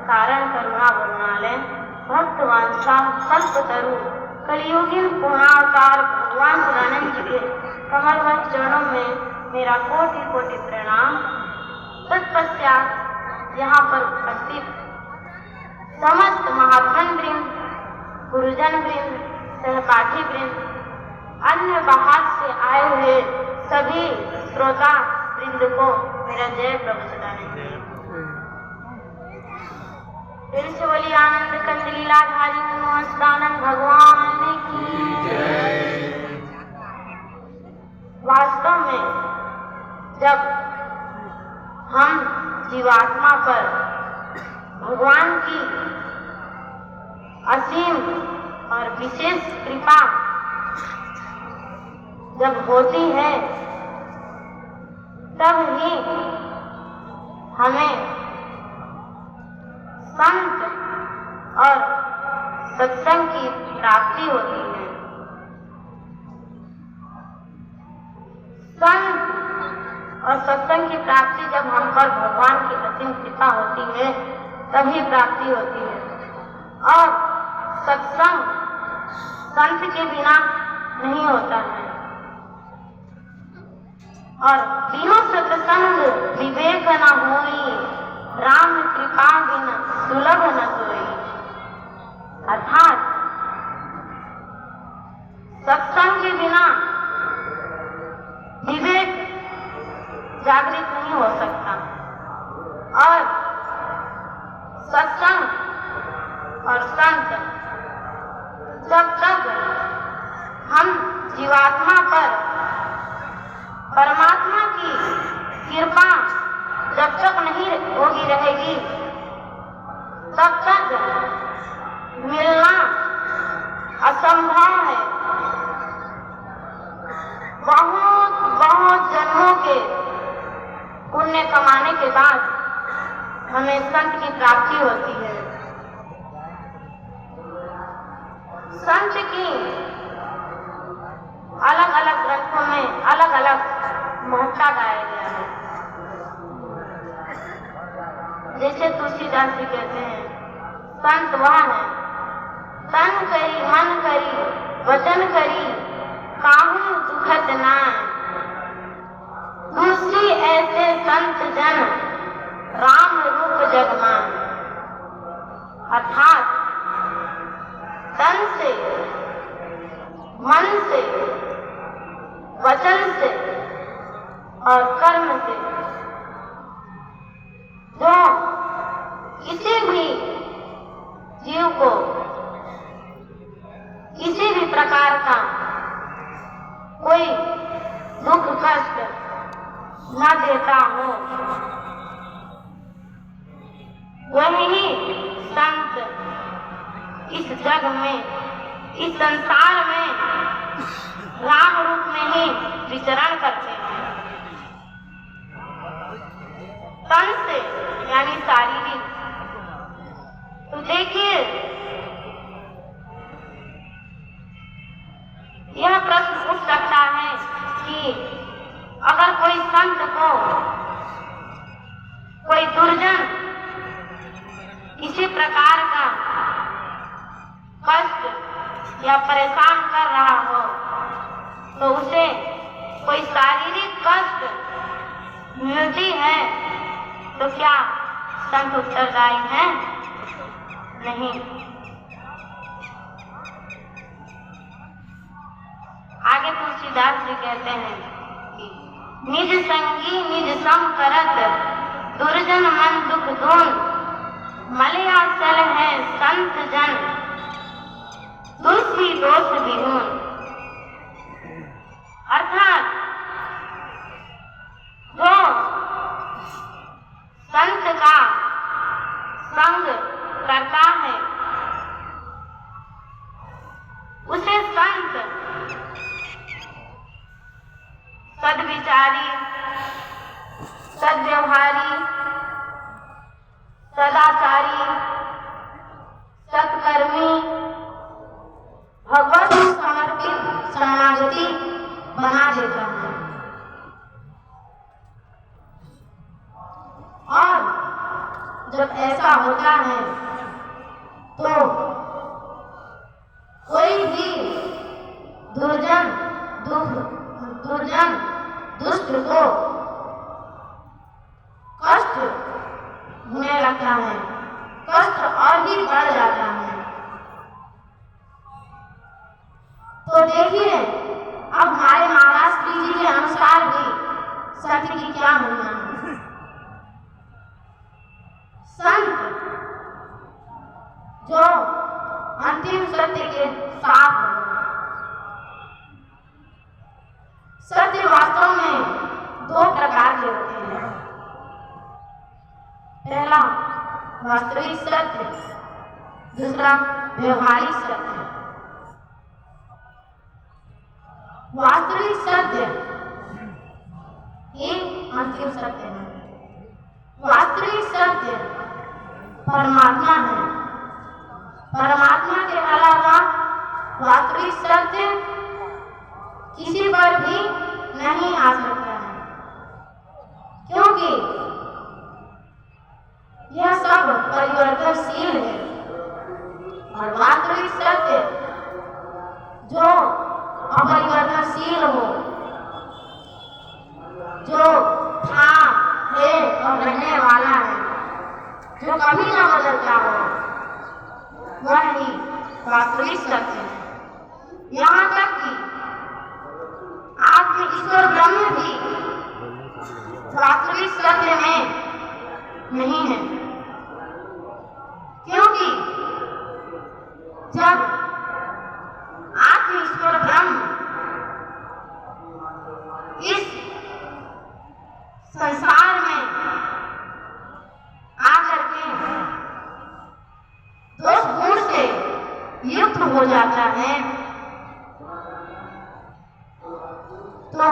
कारण करुणा वर्णालय भक्तवंशा कल्पतरु कलियुगीन पूर्णावतार भगवान शिवानंद जी के कमलवत चरणों में मेरा कोटि कोटि प्रणाम। तत्पश्चात यहाँ पर उपस्थित समस्त महात्मन वृंद, गुरुजन वृंद, सहपाठी वृंद, अन्य बाहर से आए हुए सभी श्रोता वृंद को मेरा जय प्रभु सदानंद। दिल से बोली आनंद कंद लीलाधारी सदानंद भगवान की जय। वास्तव में जब हम जीवात्मा पर भगवान की असीम और विशेष कृपा जब होती है तब ही हमें संत और सत्संग की प्राप्ति होती है। संत और सत्संग की प्राप्ति जब हम पर भगवान की असीम कृपा होती है तभी प्राप्ति होती है और सत्संग संत के बिना नहीं होता है और बिनु सत्संग विवेक न होई, राम कृपा बिन सुलभ न सोई। अर्थात सत्संग के बिना विवेक जागृत नहीं हो सकता और सत्संग और संत जब तक हम जीवात्मा पर परमात्मा की कृपा जब तक नहीं होगी रहेगी तब तक मिलना असंभव है। बहुत बहुत जन्मों के पुण्य कमाने के बाद हमें संत की प्राप्ति होती है। संत की अलग अलग ग्रंथों में अलग अलग महत्ता गाया गया है। जैसे तुलसीदास जी कहते हैं, संत वह है तन करी मन करी वचन करी काहू दुखत नाय। दूसरी ऐसे संत जन राम रूप जगमान। अर्थात तन से, मन से, वचन से और कर्म से जो किसी भी जीव को किसी भी प्रकार का कोई दुख कष्ट न देता हो, वही संत इस जग में, इस संसार में राम रूप में ही विचरण करते हैं। तन से यानी शारीरिक। तो देखिए, यह प्रश्न उठ सकता है कि अगर कोई संत को कोई दुर्जन किसी प्रकार का कष्ट या परेशान कर रहा हो, तो उसे कोई शारीरिक कष्ट मिलती है, तो क्या संत उत्तरदायी है? नहीं। आगे तुलसीदास जी कहते हैं कि निज संगी निज सम करत दुर्जन मन दुख दून। मलयाचल है संत जन तुलसी दोष विहून। अर्थात जो संत का संग करता है उसे संत सद्विचारी, सद्व्यवहारी, सदाचारी, सत्कर्मी, भगवत समर्पित शरणागति बना देता है। और जब ऐसा होता है तो कोई भी दुर्जन दुष्ट को कष्ट होने लगता है, कष्ट और भी बढ़ जाता है। तो देखिए, अब हमारे महाराज जी के अनुसार भी सत्य की क्या महिमा है। संत जो अंतिम सत्य के साथ है। सत्य वास्तव में दो प्रकार के होते हैं। पहला वास्तविक सत्य, दूसरा व्यवहारिक सत्य। वास्तविक सत्य ही अंतिम सत्य है। वास्तविक सत्य परमात्मा है। परमात्मा के अलावा वास्तविक सत्य किसी पर भी नहीं आ सकता है, क्योंकि यह सब परिवर्तनशील है। और वास्तविक सत्य जो अपरिवर्तनशील हो, जो था है और रहने वाला है, जो कभी न बदलता हो, वह ही वास्तविक सत्य है। यहाँ तक कि आत्म ईश्वर ब्रह्म भी वास्तविक सत्य में नहीं है, क्योंकि जब आत्म ईश्वर ब्रह्म इस संसार में आकर के दोष गुण से युक्त हो जाता है, तो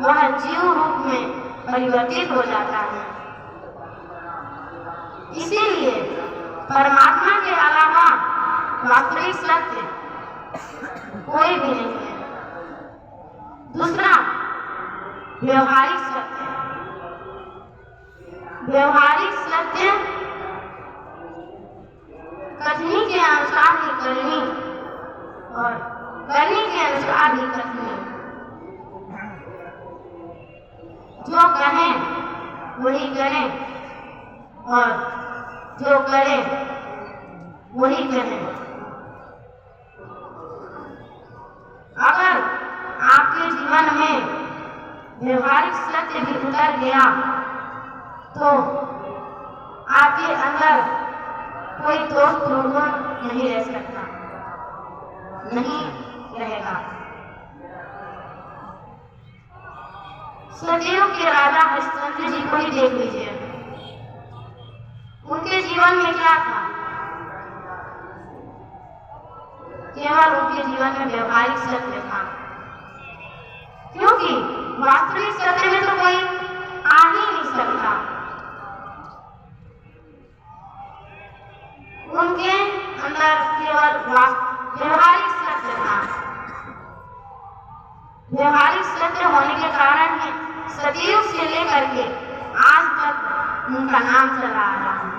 वह जीव रूप में परिवर्तित हो जाता है। इसीलिए परमात्मा के अलावा वास्तविक सत्य कोई भी नहीं है। दूसरा व्यवहारिक सत्य। व्यवहारिक सत्य कथनी के अनुसार ही करनी और भी कठिन। जो कहें वही करें और जो करें वही करें। अगर आपके जीवन में व्यवहारिक सत्य भी उतर गया तो आपके अंदर कोई दोष त्रुटि नहीं रह सकता, नहीं रहेगा। सतयुग के राजा हरिश्चंद्र जी को ही देख लीजिए, उनके जीवन में क्या था? केवल उनके जीवन में व्यवहारिक सत्य था, क्योंकि वास्तविक सत्य में तो कोई आ ही नहीं सकता। उनके अंदर केवल व्यवहारिक सत्य था। व्यवहारिक सत्य होने के कारण ही सतयुग से लेकर के आज तक उनका नाम चला आ रहा है।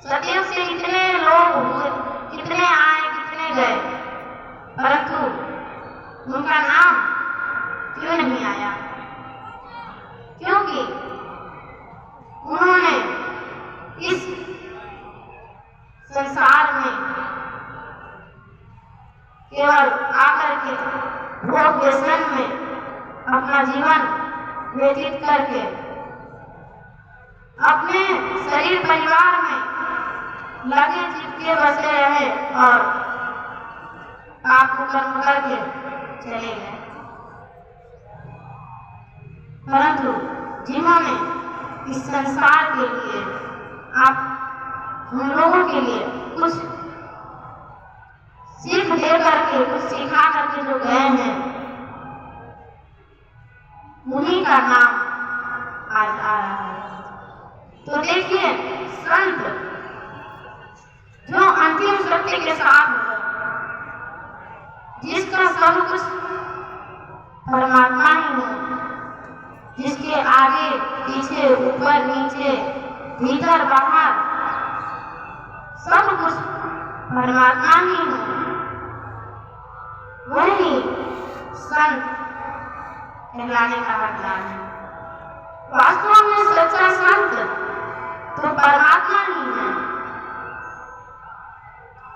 सतयुग से इतने लोग हुए, कितने आए, कितने गए, परंतु उनका नाम क्यों नहीं आया? क्योंकि उन्होंने इस संसार में केवल आकर के भोग व्यसन में अपना जीवन व्यतीत करके अपने शरीर परिवार में लगे चिपके बसे रहे और आपको कर्म करके चले गए। परंतु जिन्होंने इस संसार के लिए, आप हम लोगों के लिए कुछ सीख दे करके, कुछ सिखा करके जो गए हैं, उन्हीं का नाम आज आ रहा है। तो देखिए, संत जो अंतिम सत्य के साथ हो, जिसका सब कुछ परमात्मा ही हो, जिसके आगे पीछे ऊपर नीचे भीतर बाहर सब कुछ परमात्मा ही हो, वही संत कहलाने का हकदार है। वास्तव में सच्चा संत तो परमात्मा ही है,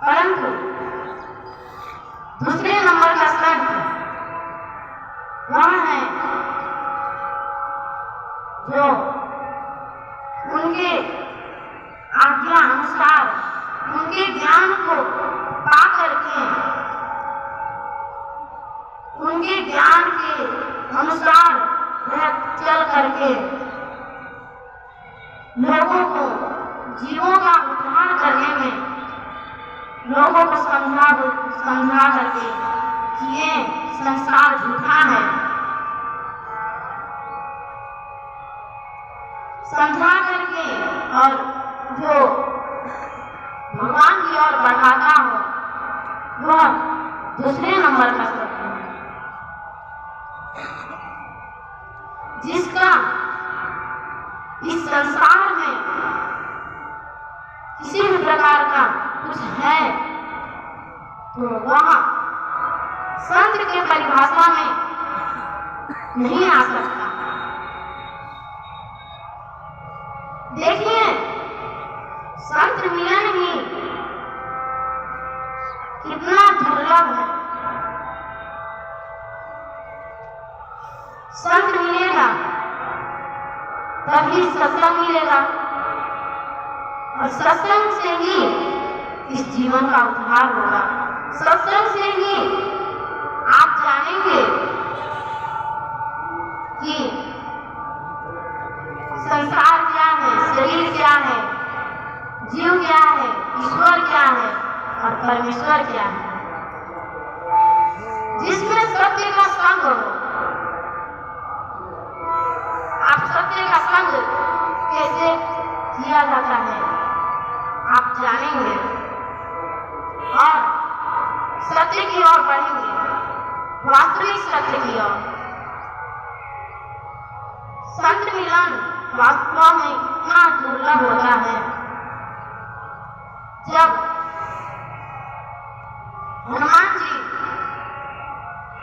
परंतु दूसरे नंबर का संत वह है जो उनके आज्ञा अनुसार, उनके ज्ञान को पा करके, उनके ज्ञान के अनुसार वह चल करके लोगों को, जीवों का उद्धार करने में लोगों को समझा करके कि ये संसार झूठा है, समझा करके, और जो भगवान की ओर बढ़ाता हो वह दूसरे नंबर का सत्य है। जिसका इस संसार में किसी भी प्रकार का कुछ है तो वह संत के परिभाषा में नहीं आ सकता। देखिए, संत मिलन ही कितना दुर्लभ है। संत मिलेगा तभी सत्संग मिलेगा, और सत्संग से ही इस जीवन का उद्धार होगा। सत्संग से ही आप जानेंगे कि संसार क्या है, शरीर क्या है, जीव क्या है, ईश्वर क्या है और परमेश्वर क्या है। जिसमें सत्य का संग हो, आप सत्य का संग कैसे किया जाता है आप जानेंगे और सत्य की ओर बढ़ेंगे, वास्तविक सत्य की ओर। संत मिलन वास्तव में इतना दुर्लभ होता है जब